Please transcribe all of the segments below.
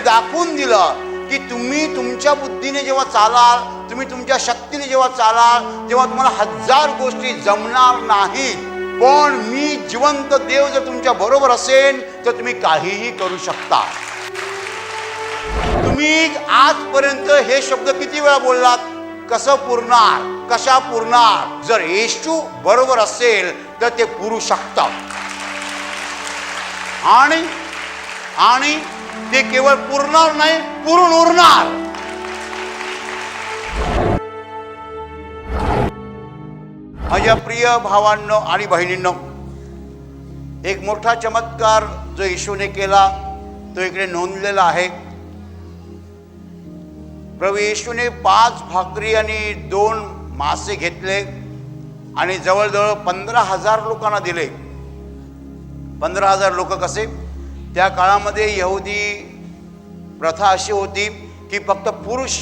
दाखवून दिलं की तुम्ही तुमच्या बुद्धीने जेव्हा चालाल, तुम्ही तुमच्या शक्तीने जेव्हा चालाल, तेव्हा तुम्हाला 1000 गोष्टी जमणार नाहीत. पण मी जिवंत देव जर तुमच्या बरोबर असेल तर तुम्ही काहीही करू शकता. तुम्ही आजपर्यंत हे शब्द किती वेळा बोललात? कसं पुरणार, कशा पुरणार? जर येशू बरोबर असेल तर ते पुरू शकतात. आणि ते केवळ पुरणार नाही, पुरून उरणार. माझ्या प्रिय भावांनो आणि बहिणींनो, एक मोठा चमत्कार जो येशूने केला तो इकडे नोंदलेला आहे. प्रभू येशूने 5 भाकरी आणि 2 मासे घेतले आणि जवळजवळ 15,000 लोकांना दिले. 15,000 लोक कसे? त्या काळामध्ये यहुदी प्रथा अशी होती की फक्त पुरुष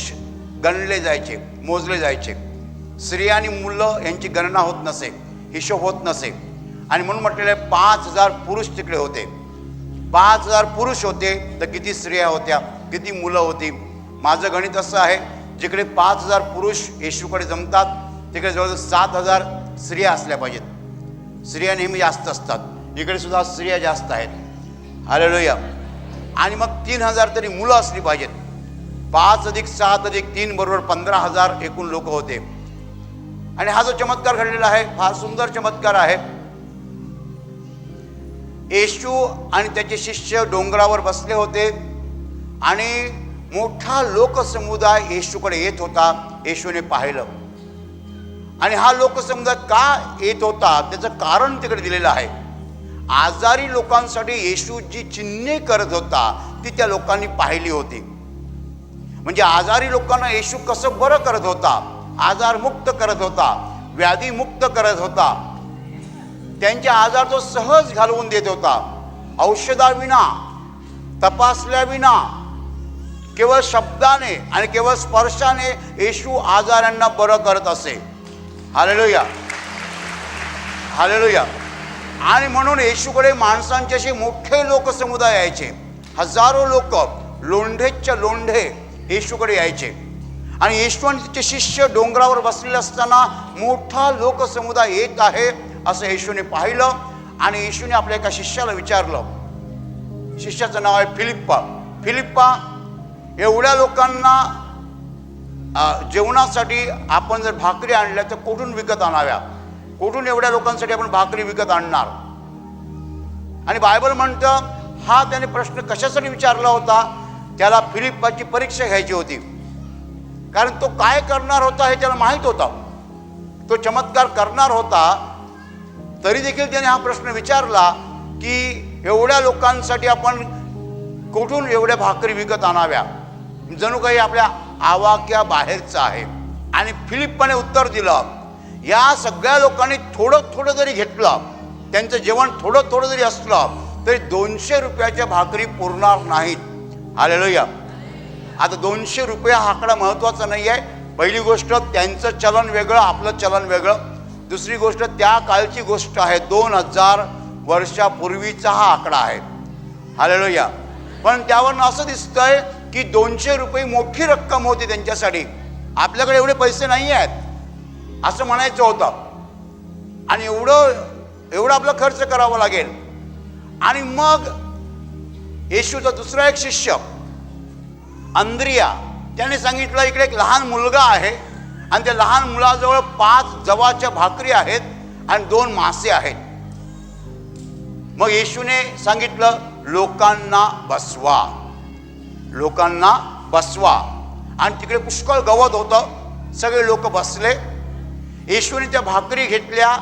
गणले जायचे, मोजले जायचे. स्त्रिया आणि मुलं यांची गणना होत नसे, हिशोब होत नसे. आणि म्हणून म्हटलेले 5,000 पुरुष तिकडे होते. 5,000 पुरुष होते तर किती स्त्रिया होत्या, किती मुलं होती? माझं गणित असं आहे, जिकडे 5,000 पुरुष येशूकडे जमतात तिकडे जवळजवळ 7,000 स्त्रिया असल्या पाहिजेत. स्त्रिया नेहमी जास्त असतात, इकडे सुद्धा स्त्रिया जास्त आहेत. हालेलुया. आणि मग 3,000 तरी मुलं असली पाहिजेत. 5 + 7 + 3 बरोबर 15,000 एकूण लोक होते. आणि हा जो चमत्कार घडलेला आहे फार सुंदर चमत्कार आहे. येशू आणि त्याचे शिष्य डोंगरावर बसले होते आणि मोठा लोकसमुदाय येशूकडे येत होता. येशूने पाहिलं आणि हा लोकसमुदाय का येत होता त्याचं कारण तिकडे दिलेलं आहे. आजारी लोकांसाठी येशू जी चिन्हे करत होता ती त्या लोकांनी पाहिली होती. म्हणजे आजारी लोकांना येशू कसं बरं करत होता, आजारमुक्त करत होता, व्याधीमुक्त करत होता, त्यांचे आजार तो सहज घालवून देत होता. औषधाविना, तपासल्याविना, केवळ शब्दाने आणि केवळ स्पर्शाने येशू आजारांना बरं करत असे. Hallelujah, hallelujah. आणि म्हणून येशूकडे माणसांचे असे मोठे लोकसमुदाय यायचे. हजारो लोक, लोंढेच्या लोंढे येशूकडे यायचे. आणि येशू आणि तिचे शिष्य डोंगरावर बसलेले असताना मोठा लोकसमुदाय येत आहे असं येशूने पाहिलं. आणि येशूने आपल्या एका शिष्याला विचारलं, शिष्याचं नाव आहे फिलिप्पा. फिलिप्पा, एवढ्या लोकांना जेवणासाठी आपण जर भाकरी आणल्या तर कुठून विकत आणाव्या? कुठून एवढ्या लोकांसाठी आपण भाकरी विकत आणणार? आणि बायबल म्हणतं हा त्याने प्रश्न कशासाठी विचारला होता? त्याला फिलिप्पाची परीक्षा घ्यायची होती. कारण तो काय करणार होता हे त्याला माहीत होता. तो चमत्कार करणार होता, तरी देखील त्याने हा प्रश्न विचारला की एवढ्या लोकांसाठी आपण कुठून एवढ्या भाकरी विकत आणाव्या? जणू काही आपल्या आवाक्या बाहेरचं आहे. आणि फिलिप्पाने उत्तर दिलं, या सगळ्या लोकांनी थोडं थोडं जरी घेतलं, त्यांचं जेवण थोडं थोडं जरी असलं तरी 200 रुपयाच्या भाकरी पुरणार नाहीत. हालेलुया. आता 200 रुपये हा आकडा महत्त्वाचा नाही आहे. पहिली गोष्ट त्यांचं चलन वेगळं, आपलं चलन वेगळं. दुसरी गोष्ट त्या काळची गोष्ट आहे, 2000 वर्षापूर्वीचा हा आकडा आहे. हालेलुया. पण त्यावरून असं दिसतंय की 200 रुपये मोठी रक्कम होती त्यांच्यासाठी. आपल्याकडे एवढे पैसे नाही आहेत असं म्हणायचं होतं. आणि एवढं आपला खर्च करावा लागेल. आणि मग येशूचा दुसरा एक शिष्य अंद्रिया, त्याने सांगितलं इकडे एक लहान मुलगा आहे आणि त्या लहान मुलाजवळ 5 जवाच्या भाकरी आहेत आणि 2 मासे आहेत. मग येशूने सांगितलं लोकांना बसवा, लोकांना बसवा. आणि तिकडे पुष्कळ गवत होतं, सगळे लोक बसले. येशूने त्या भाकरी घेतल्या,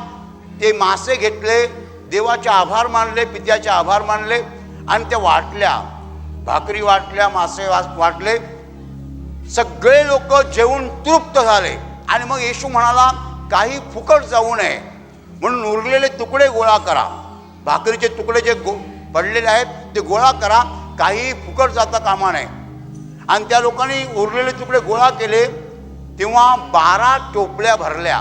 ते मासे घेतले, देवाचे आभार मानले, पित्याचे आभार मानले आणि त्या वाटल्या. भाकरी वाटल्या, मासे वाटले. सगळे लोक जेवून तृप्त झाले. आणि मग येशू म्हणाला काही फुकट जाऊ नये म्हणून उरलेले तुकडे गोळा करा. भाकरीचे तुकडे जे पडलेले आहेत ते गोळा करा, काही फुकट जाता कामा नये. आणि त्या लोकांनी उरलेले तुकडे गोळा केले. तेव्हा 12 टोपल्या भरल्या.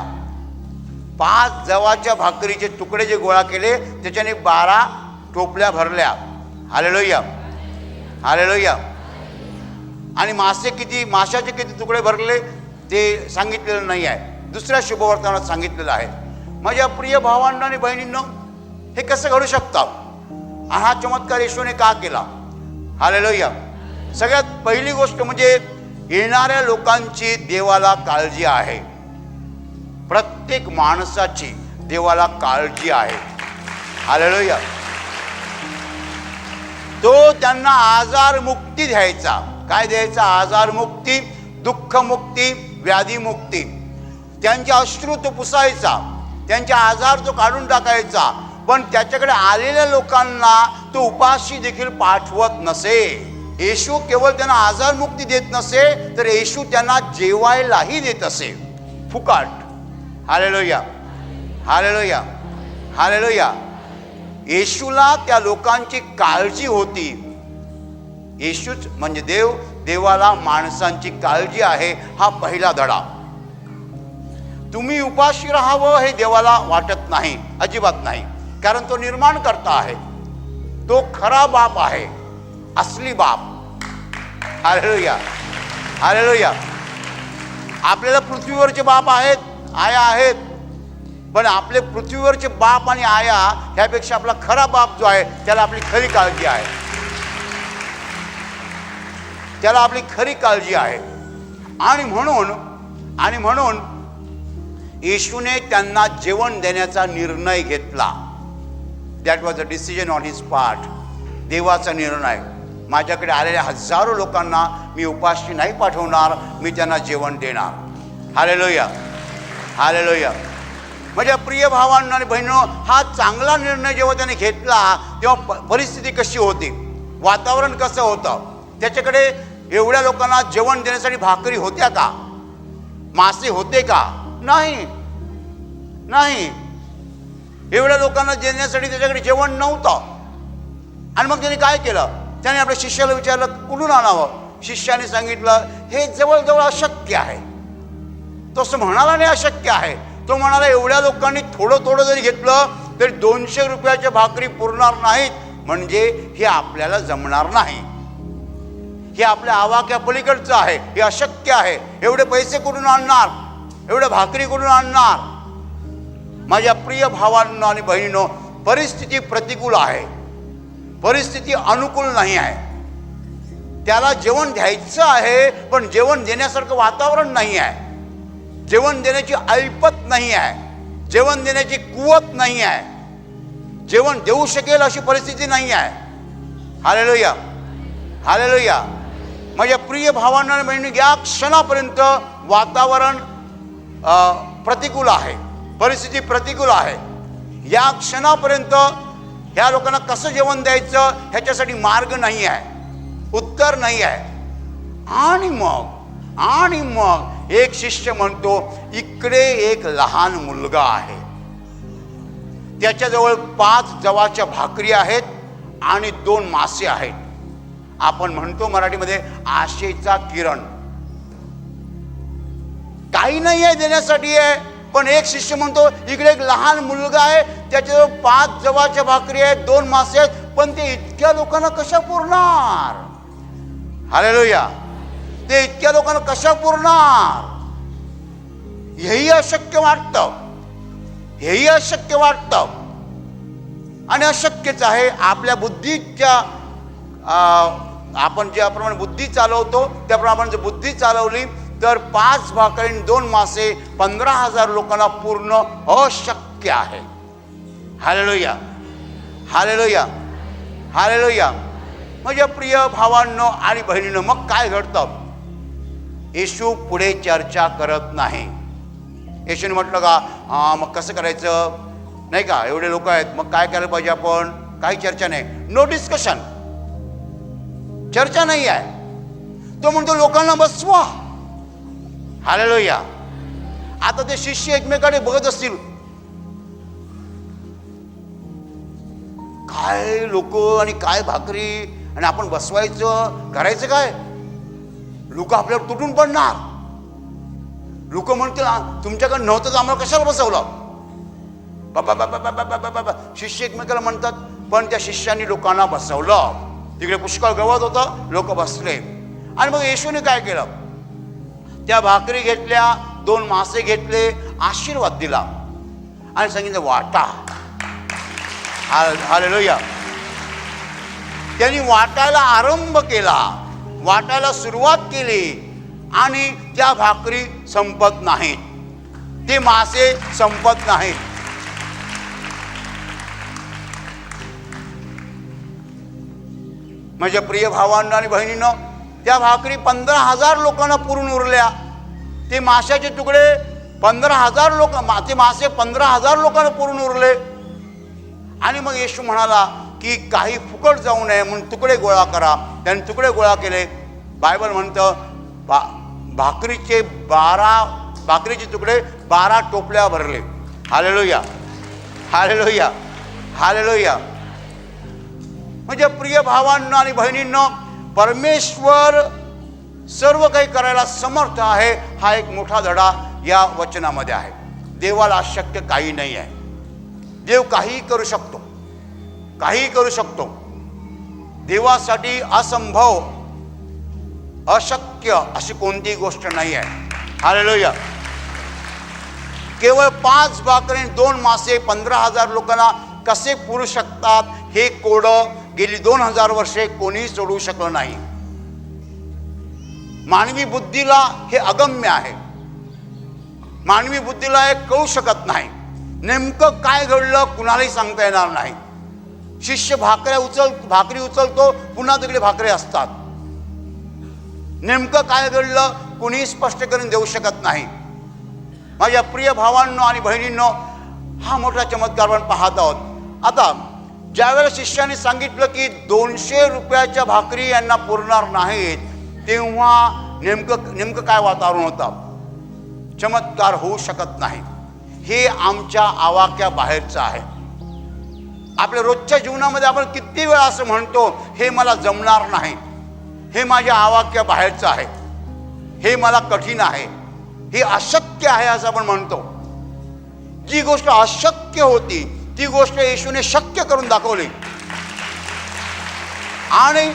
5 जवाच्या भाकरीचे तुकडे जे गोळा केले त्याच्याने 12 टोपल्या भरल्या. Hallelujah, hallelujah. आणि माशाचे किती तुकडे भरले ते सांगितलेलं नाही आहे, दुसऱ्या शुभवर्तमानात सांगितलेलं आहे. माझ्या प्रिय भावांना आणि बहिणींनो, हे कसं घडू शकतं? हा चमत्कार येशूने का केला? हालेलुया. सगळ्यात पहिली गोष्ट म्हणजे येणाऱ्या लोकांची देवाला काळजी आहे. प्रत्येक माणसाची देवाला काळजी आहे. हालेलुया. तो त्यांना आजार मुक्ती द्यायचा. काय द्यायचा? आजार मुक्ती, दुःख मुक्ती, व्याधी मुक्ती. त्यांचे अश्रू तो पुसायचा, त्यांचे आजार तो काढून टाकायचा. पण त्याच्याकडे आलेल्या लोकांना तो उपाशी देखील पाठवत नसे. येशू केवळ त्यांना आजार मुक्ती देत नसे, तर येशू त्यांना जेवायलाही देत असे फुकाट. Hallelujah, hallelujah, hallelujah. येशूला त्या लोकांची काळजी होती. येशूच म्हणजे देव, देवाला माणसांची काळजी आहे. हा पहिला धडा. तुम्ही उपाशी राहावं हे देवाला वाटत नाही, अजिबात नाही. कारण तो निर्माण करता आहे, तो खरा बाप आहे, असली बाप. Hallelujah, hallelujah. आपल्याला पृथ्वीवरचे बाप आहेत, आया आहेत, पण आपले पृथ्वीवरचे बाप आणि आया ह्यापेक्षा आपला खरा बाप जो आहे त्याला आपली खरी काळजी आहे, त्याला आपली खरी काळजी आहे. आणि म्हणून येशूने त्यांना जेवण देण्याचा निर्णय घेतला. That was a decision on his part. देवाचा निर्णय. माझ्याकडे आलेल्या हजारो लोकांना मी उपाशी नाही पाठवणार, मी त्यांना जेवण देणार. Hallelujah, hallelujah. माझ्या प्रिय भावांना आणि बहिणींनो, हा चांगला निर्णय जेव्हा त्याने घेतला तेव्हा परिस्थिती कशी होती, वातावरण कसं होतं? त्याच्याकडे एवढ्या लोकांना जेवण देण्यासाठी भाकरी होत्या का? मासे होते का? नाही, नाही. एवढ्या लोकांना देण्यासाठी त्याच्याकडे जेवण नव्हतं. आणि मग त्याने काय केलं? त्याने आपल्या शिष्याला विचारलं कुठून आणावं. शिष्याने सांगितलं हे जवळजवळ अशक्य आहे. तो असं म्हणाला नाही अशक्य आहे. तो म्हणाला एवढ्या लोकांनी थोडं थोडं जरी घेतलं तरी 200 रुपयाच्या भाकरी पुरणार नाहीत. म्हणजे हे आपल्याला जमणार नाही, हे आपल्या आवाक्या पलीकडचं आहे, हे अशक्य आहे. एवढे पैसे कुठून आणणार, एवढ्या भाकरी कुठून आणणार? माझ्या प्रिय भावांनो आणि बहिणींनो, परिस्थिती प्रतिकूल आहे, परिस्थिती अनुकूल नाही आहे. त्याला जेवण द्यायचं आहे, पण जेवण देण्यासारखं वातावरण नाही आहे, जेवण देण्याची ऐपत नाही आहे, जेवण देण्याची कुवत नाही आहे, जेवण देऊ शकेल अशी परिस्थिती नाही आहे. Hallelujah, hallelujah. माझ्या प्रिय भावांना आणि बहिणी, या क्षणापर्यंत वातावरण प्रतिकूल आहे, परिस्थिती प्रतिकूल आहे. या क्षणापर्यंत ह्या लोकांना कसं जेवण द्यायचं ह्याच्यासाठी मार्ग नाही आहे, उत्तर नाही आहे. आणि मग एक शिष्य म्हणतो इकडे एक लहान मुलगा आहे, त्याच्याजवळ 5 जवाच्या भाकरी आहेत आणि 2 मासे आहेत. आपण म्हणतो मराठीमध्ये आशेचा किरण. काही नाही आहे देण्यासाठी आहे, पण एक शिष्य म्हणतो इकडे एक लहान मुलगा आहे, त्याच्याजवळ 5 जवाच्या भाकरी आहेत, 2 मासे आहेत, पण ते इतक्या लोकांना कशा पुरणार? हालेलुया. ते इतक्या लोकांना कशा पुरणार? हेही अशक्य वाटतं, हेही अशक्य वाटतं. आणि अशक्यच आहे. आपल्या बुद्धीच्या आपण ज्याप्रमाणे बुद्धी चालवतो त्याप्रमाणे आपण जर बुद्धी चालवली तर 5 भाकरी आणि 2 मासे 15,000 लोकांना पूर्ण अशक्य आहे. Hallelujah, hallelujah, hallelujah. माझ्या प्रिय भावांनो आणि बहिणींनो, मग काय घडतं? येशू पुढे चर्चा करत नाही. येशूने म्हटलं का मग कसं करायचं नाही का, एवढे लोक आहेत, मग काय करायला पाहिजे आपण? काही चर्चा नाही, नो डिस्कशन, चर्चा नाही आहे. तो म्हणतो लोकांना बसवा. हालेलुया. आता ते शिष्य एकमेकाकडे बघत असतील, काय लोक आणि काय भाकरी, आणि आपण बसवायचं, करायचं काय? लोक आपल्यावर तुटून पडणार. लोक म्हणतील तुमच्याकडे नव्हतं तर आम्हाला कशाला बसवलं? बाबा बाबा बाबा बाबा बाबा. शिष्य एकमेकाला म्हणतात, पण त्या शिष्यांनी लोकांना बसवलं. तिकडे पुष्कळ गवत होतं, लोक बसले. आणि मग येशूने काय केलं, त्या भाकरी घेतल्या, 2 मासे घेतले, आशीर्वाद दिला आणि सांगितलं वाटा. हालेलुया. त्यांनी वाटायला आरंभ केला, वाटायला सुरुवात केली आणि त्या भाकरी संपत नाहीत, ते मासे संपत नाहीत. माझ्या प्रिय भावांना आणि बहिणींनो, त्या भाकरी 15,000 लोकांना पुरून उरल्या. ते माशाचे तुकडे 15,000 लोक, ते मासे 15,000 लोकांना पुरून उरले. आणि मग येशू म्हणाला की काही फुकट जाऊ नये म्हणून तुकडे गोळा करा. त्यांनी तुकडे गोळा केले. बायबल म्हणतं भाकरीचे तुकडे 12 टोपल्या भरले. Hallelujah, hallelujah, hallelujah. म्हणजे प्रिय भावांना आणि बहिणींनो, परमेश्वर सर्व काही करायला समर्थ आहे, हा एक मोठा धडा या वचनामध्ये आहे. देवाला अशक्य काही नाही आहे. देव काही करू शकतो, काही करू शकतो. देवासाठी असंभव, अशक्य अशी कोणतीही गोष्ट नाही आहे. हालेलुया. केवळ 5 भाकरी 2 मासे 15,000 लोकांना कसे पुरू शकतात, हे कोडं गेली 2000 वर्षे कोणीही सोडवू शकलं नाही. मानवी बुद्धीला हे अगम्य आहे. मानवी बुद्धीला हे कळू शकत नाही. नेमकं काय घडलं कुणालाही सांगता येणार नाही. शिष्य भाकरी उचलतो, पुन्हा तिकडे भाकरी असतात. नेमकं काय घडलं कुणीही स्पष्ट करून देऊ शकत नाही. माझ्या प्रिय भावांनो आणि बहिणींनो, हा मोठा चमत्कार आपण पाहत आहोत. आता ज्यावेळेला शिष्याने सांगितलं की 200 रुपयाच्या भाकरी यांना पुरणार नाहीत, तेव्हा नेमकं काय वातावरण होतं. चमत्कार होऊ शकत नाही. हे आमच्या आवाक्या बाहेरचं आहे. आपल्या रोजच्या जीवनामध्ये आपण किती वेळा असं म्हणतो, हे मला जमणार नाही, हे माझ्या आवाक्या बाहेरचं आहे, हे मला कठीण आहे, हे अशक्य आहे असं आपण म्हणतो. जी गोष्ट अशक्य होती ती गोष्ट येशूने शक्य करून दाखवली. आणि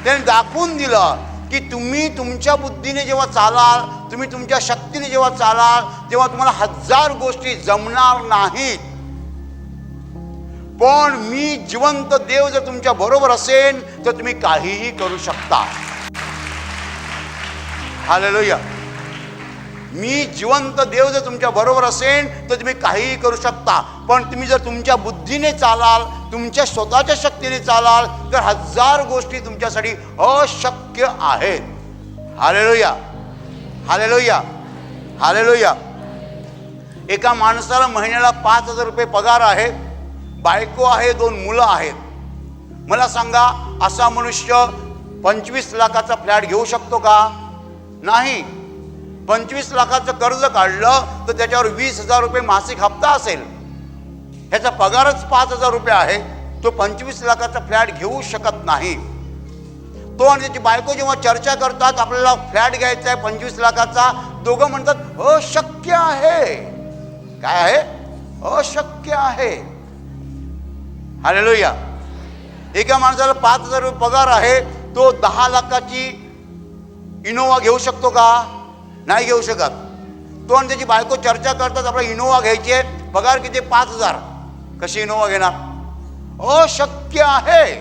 त्याने दाखवून दिलं की तुम्ही तुमच्या बुद्धीने जेव्हा चालाल, तुम्ही तुमच्या शक्तीने जेव्हा चालाल, तेव्हा तुम्हाला 1000 गोष्टी जमणार नाहीत. पण मी जिवंत देव जर तुमच्या बरोबर असेल तर तुम्ही काहीही करू शकता. हालेलुया. मी जिवंत देव जर तुमच्या बरोबर असेल तर तुम्ही काहीही करू शकता. पण तुम्ही जर तुमच्या बुद्धीने चालाल, तुमच्या स्वतःच्या शक्तीने चालाल, तर 1000 गोष्टी तुमच्यासाठी अशक्य आहेत. Hallelujah, hallelujah, hallelujah. एका माणसाला महिन्याला 5,000 रुपये पगार आहे, बायको आहे, 2 मुलं आहेत. मला सांगा, असा मनुष्य 25 लाखाचा फ्लॅट घेऊ शकतो का? नाही. 25 लाखाचं कर्ज काढलं तर त्याच्यावर 20,000 रुपये मासिक हप्ता असेल. ह्याचा पगारच 5,000 रुपये आहे. तो 25 लाखाचा फ्लॅट घेऊ शकत नाही. तो आणि त्याची बायको जेव्हा चर्चा करतात, आपल्याला फ्लॅट घ्यायचा आहे 25 लाखाचा, दोघं म्हणतात अशक्य आहे. काय आहे? अशक्य आहे. हालेलुया. एका माणसाला 5,000 रुपये पगार आहे, तो 10 लाखाची इनोवा घेऊ शकतो का? नाही घेऊ शकत. तो आणि त्याची बायको चर्चा करतात, आपल्याला इनोवा घ्यायची आहे, पगार किती? 5,000. कशी इनोवा घेणार? अशक्य आहे.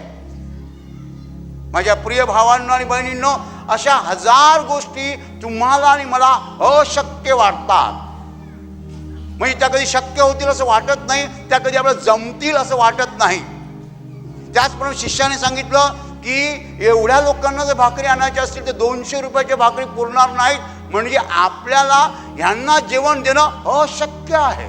माझ्या प्रिय भावांनो आणि बहिणींनो, अशा 1000 गोष्टी तुम्हाला आणि मला अशक्य वाटतात. म्हणजे त्या कधी शक्य होतील असं वाटत नाही, त्या कधी आपल्याला जमतील असं वाटत नाही. त्याचप्रमाणे शिष्याने सांगितलं की एवढ्या लोकांना जर भाकरी आणायची असतील तर 200 रुपयाच्या भाकरी पुरणार नाहीत. म्हणजे आपल्याला ह्यांना जेवण देणं अशक्य आहे.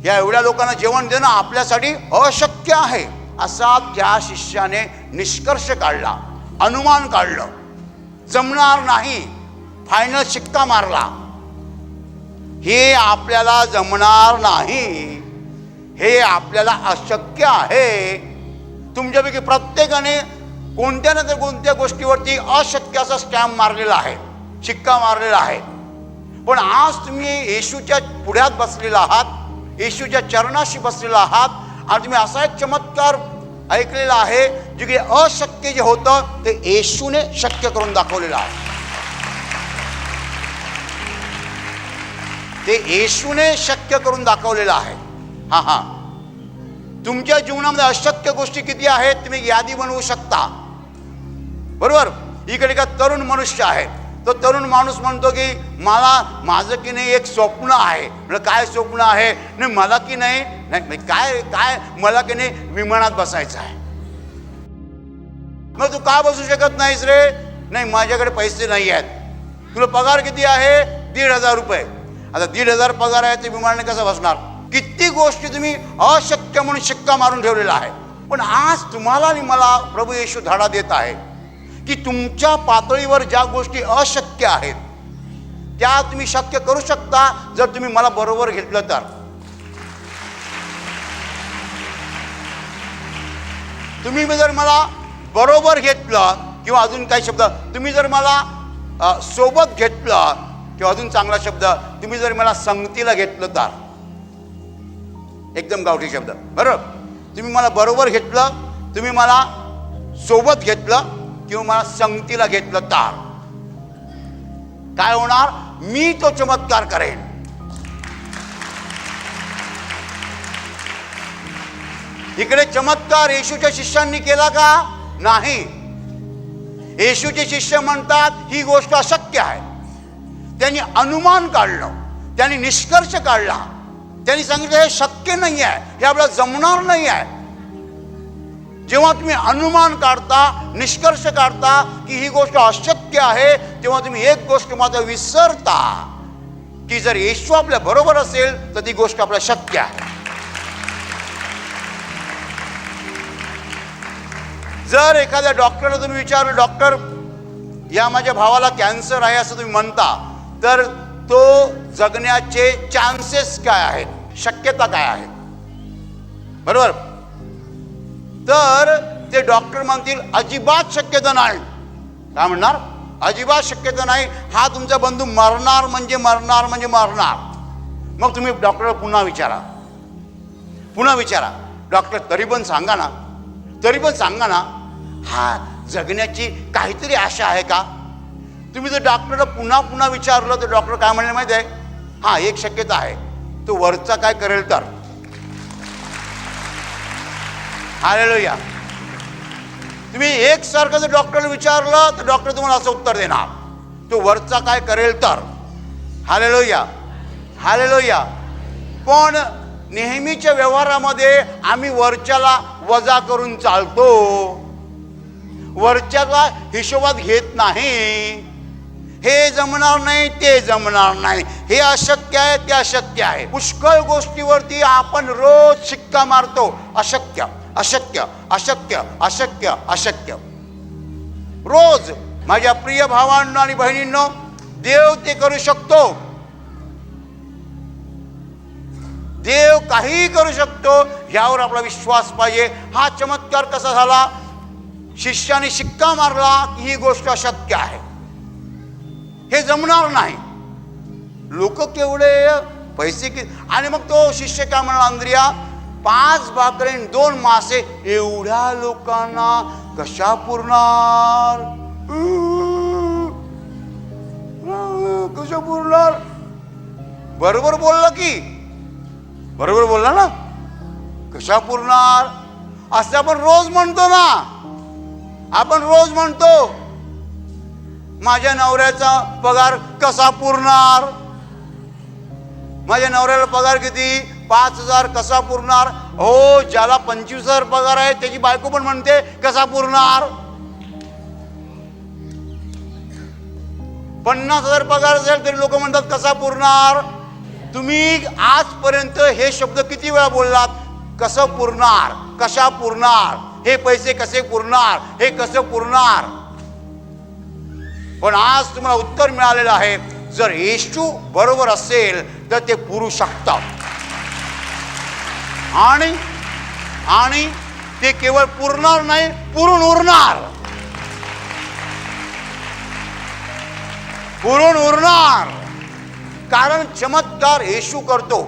या एवढ्या लोकांना जेवण देणं आपल्यासाठी अशक्य आहे, असा त्या शिष्याने निष्कर्ष काढला, अनुमान काढलं. जमणार नाही, फायनल शिक्का मारला. हे आपल्याला जमणार नाही, हे आपल्याला अशक्य आहे. तुमच्यापैकी प्रत्येकाने कोणत्या ना तर कोणत्या गोष्टीवरती अशक्य असा स्टॅम्प मारलेला आहे, शिक्का मारलेला आहे. पण आज तुम्ही येशूच्या पुढ्यात बसलेला आहात, येशूच्या चरणाशी बसलेला आहात आणि तुम्ही असा एक चमत्कार ऐकलेलं आहे, जे की अशक्य जे होतं ते येशूने शक्य करून दाखवलेलं आहे. ते येशूने शक्य करून दाखवलेलं आहे. हा तुमच्या जीवनामध्ये अशक्य गोष्टी किती आहेत तुम्ही यादी बनवू शकता, बरोबर. इकडे का तरुण मनुष्य आहे, तो तरुण माणूस म्हणतो की माझं की नाही एक स्वप्न आहे. म्हणजे काय स्वप्न आहे? नाही मला की नाही काय काय मला की नाही विमानात बसायचं आहे. मग तू का बसू शकत नाहीस रे? नाही माझ्याकडे पैसे नाही आहेत. तुला पगार किती आहे? 1,500 रुपये. आता 1,500 पगार आहे ते विमानाने कसं बसणार? किती गोष्टी तुम्ही अशक्य म्हणून शिक्का मारून ठेवलेला आहे. पण आज तुम्हाला आणि मला प्रभू येशू धडा देत आहे की तुमच्या पातळीवर ज्या गोष्टी अशक्य आहेत त्या तुम्ही शक्य करू शकता जर तुम्ही मला बरोबर घेतलं तर. तुम्ही जर मला बरोबर घेतलं किंवा अजून काही शब्द तुम्ही जर मला सोबत घेतलं किंवा अजून चांगला शब्द तुम्ही जर मला संगतीला घेतलं तर, एकदम गावठी शब्द, बरोबर. तुम्ही मला बरोबर घेतलं, तुम्ही मला सोबत घेतलं किंवा मला संगतीला घेतलं तर काय होणार? मी तो चमत्कार करेन. इकडे चमत्कार येशूच्या शिष्यांनी केला का? नाही. येशूचे शिष्य म्हणतात ही गोष्ट अशक्य आहे. त्यांनी अनुमान काढलं, त्यांनी निष्कर्ष काढला, त्यांनी सांगितलं हे शक्य नाही आहे, हे आपल्याला जमणार नाही आहे. जेव्हा तुम्ही अनुमान काढता, निष्कर्ष काढता की ही गोष्ट अशक्य आहे, तेव्हा तुम्ही एक गोष्ट मात्र विसरता की जर येशू आपल्या बरोबर असेल तर ती गोष्ट आपल्याला शक्य आहे. जर एखाद्या डॉक्टरला तुम्ही विचारलं, डॉक्टर या माझ्या भावाला कॅन्सर आहे असं तुम्ही म्हणता, तर तो जगण्याचे चान्सेस काय आहेत, शक्यता काय आहे, बरोबर. तर ते डॉक्टर म्हणतील अजिबात शक्यता नाही. काय म्हणणार? अजिबात शक्यता नाही, हा तुमचा बंधू मरणार म्हणजे मरणार म्हणजे मरणार. मग तुम्ही डॉक्टरला पुन्हा विचारा, डॉक्टर तरी पण सांगा ना, हा जगण्याची काहीतरी आशा आहे का? तुम्ही जर डॉक्टरला पुन्हा विचारलं तर डॉक्टर काय म्हणले माहिती आहे? हा एक शक्यता आहे, तो वरचा काय करेल तर. हालेलुया. तुम्ही एकसारखं जर डॉक्टरला विचारलं तर डॉक्टर तुम्हाला असं उत्तर देणार, तो वरचा काय करेल तर. Hallelujah, hallelujah. पण नेहमीच्या व्यवहारामध्ये आम्ही वरच्याला वजा करून चालतो, वरच्याला हिशोबात घेत नाही. हे जमणार नाही, ते जमणार नाही, हे अशक्य आहे, ते अशक्य आहे. पुष्कळ गोष्टीवरती आपण रोज शिक्का मारतो, अशक्य अशक्य अशक्य अशक्य अशक्य. रोज. माझ्या प्रिय भावांनो आणि बहिणींनो, देव ते करू शकतो. देव काहीही करू शकतो, यावर आपला विश्वास पाहिजे. हा चमत्कार कसा झाला? शिष्याने शिक्का मारला की ही गोष्ट अशक्य आहे, हे जमणार नाही. लोक केवढे पैसे आणि मग तो शिष्य काय म्हणाला? अंद्रिया, 5 भाकरी 2 मासे एवढ्या लोकांना कशा पुरणार? कशा पुरणार? बरोबर बोलला ना, कशा पुरणार? असं आपण रोज म्हणतो ना, माझ्या नवऱ्याचा पगार कसा पुरणार? माझ्या नवऱ्याला पगार किती? 5,000. कसा पुरणार? हो, ज्याला 25,000 पगार आहे त्याची बायको पण म्हणते कसा पुरणार? 50,000 पगार असेल तरी लोक म्हणतात कसा पुरणार? तुम्ही आजपर्यंत हे शब्द किती वेळा बोललात? कसं पुरणार, कशा पुरणार, हे पैसे कसे पुरणार, हे कसं पुरणार? पण आज तुम्हाला उत्तर मिळालेलं आहे, जर येशू बरोबर असेल तर ते पुरू शकतात. आणि ते केवळ पुरणार नाही, पुरून उरणार. कारण चमत्कार येशू करतो.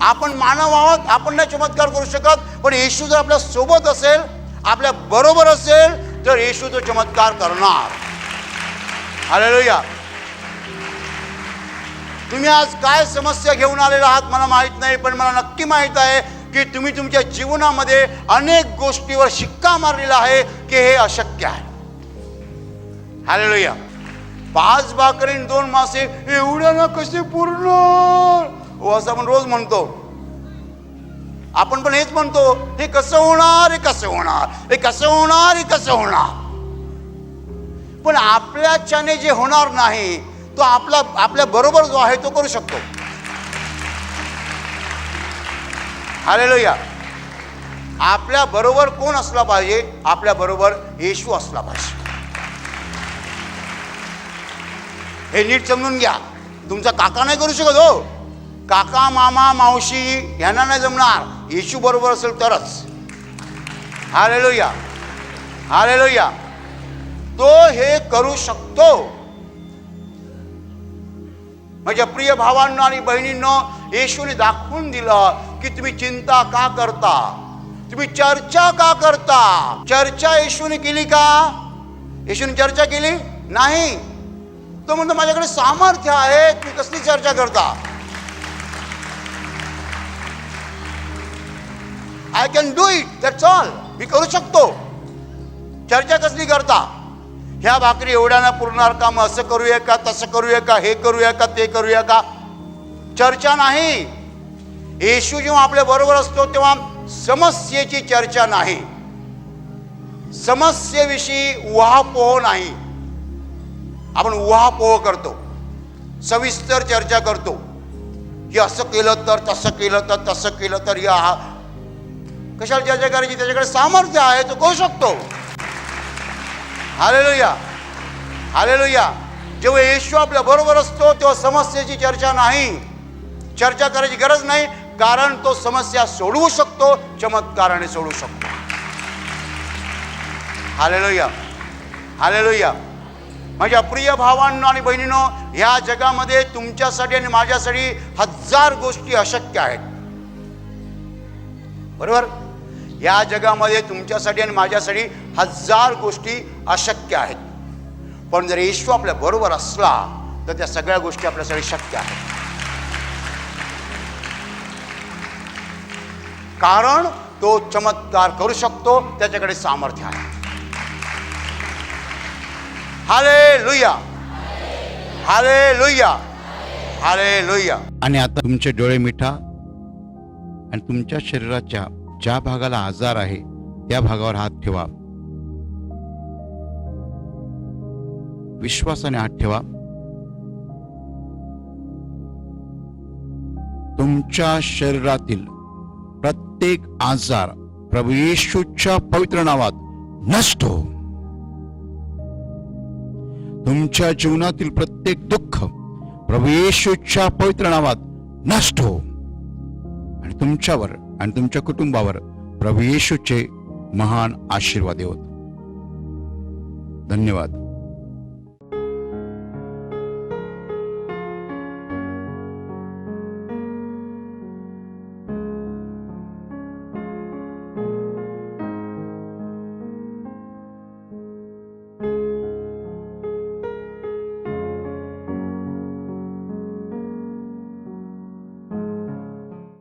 आपण मानव आहोत, आपण नाही चमत्कार करू शकत, पण येशू जर आपल्या सोबत असेल, आपल्या बरोबर असेल तर येशू तो चमत्कार करणार. हालेलुया. तुम्ही आज काय समस्या घेऊन आलेला आहात मला माहित नाही, पण मला नक्की माहित आहे की तुम्ही तुमच्या जीवनामध्ये अनेक गोष्टीवर शिक्का मारलेला आहे की हे अशक्य आहे. हालेलुया. 5 भाकरी 2 मासे एवढ्यानं कसे पूर्ण हो असं आपण रोज म्हणतो. आपण पण हेच म्हणतो, हे कसं होणार, हे कसं होणार, हे कसं होणार, हे कसं होणार. पण आपल्याच्याने जे होणार नाही तो आपल्या बरोबर जो आहे तो करू शकतो. हालेलुया. आपल्या बरोबर कोण असला पाहिजे? आपल्या बरोबर येशू असला पाहिजे. हे नीट समजून घ्या. तुमचा काका नाही करू शकत हो. काका मामा मावशी यांना नाही जमणार. येशू बरोबर असेल तरच. हालेलुया. हालेलुया. तो हे करू शकतो. माझ्या प्रिय भावांनो आणि बहिणींनो, येशूने दाखवून दिलं की तुम्ही चिंता का करता, तुम्ही चर्चा का करता. चर्चा येशूने केली का? येशूने चर्चा केली नाही. तो म्हणतो माझ्याकडे सामर्थ्य आहे, तुम्ही कसली चर्चा करता. I can do it, that's all. मी करू शकतो. चर्चा कसली करता? ह्या भाकरी एवढ्यानं पुरणार का, मग असं करूया का, तसं करूया का, हे करूया का, ते करूया का. चर्चा नाही. येशू जेव्हा आपल्या बरोबर असतो तेव्हा समस्येची चर्चा नाही, समस्येविषयी उहापोह नाही. आपण उहापोह करतो, सविस्तर चर्चा करतो की असं केलं तर, तसं केलं तर, तसं केलं तर. या कशाला चर्चा करायची? त्याच्याकडे सामर्थ्य आहे, तो करू शकतो. हालेलुया. हालेलुया. जेव्हा येशू आपल्या बरोबर असतो तेव्हा समस्येची चर्चा नाही, चर्चा करायची गरज नाही, कारण तो समस्या सोडवू शकतो, चमत्काराने सोडवू शकतो. हालेलुया. हालेलुया. माझ्या प्रिय भावांनो आणि बहिणींनो, ह्या जगामध्ये तुमच्यासाठी आणि माझ्यासाठी 1000 गोष्टी अशक्य आहेत. बरोबर? या जगामध्ये तुमच्यासाठी आणि माझ्यासाठी 1000 गोष्टी अशक्य आहेत. पण जर येशू आपल्या बरोबर असला तर त्या सगळ्या गोष्टी आपल्यासाठी शक्य आहेत. कारण तो चमत्कार करू शकतो, त्याच्याकडे सामर्थ्य आहे. हालेलुया. हालेलुया. हालेलुया. आणि आता तुमचे डोळे मिटा आणि तुमच्या शरीराच्या ज्या भागाला आजार आहे त्या भागावर हात ठेवा. विश्वासाने हात ठेवा. तुमच्या शरीरातील प्रत्येक आजार प्रभू येशूच्या पवित्र नावात नष्ट हो. तुमच्या जीवनातील प्रत्येक दुःख प्रभू येशूच्या पवित्र नावात नष्ट हो. आणि तुमच्यावर आणि तुमच्या कुटुंबावर प्रभू येशूचे महान आशीर्वाद होत. धन्यवाद.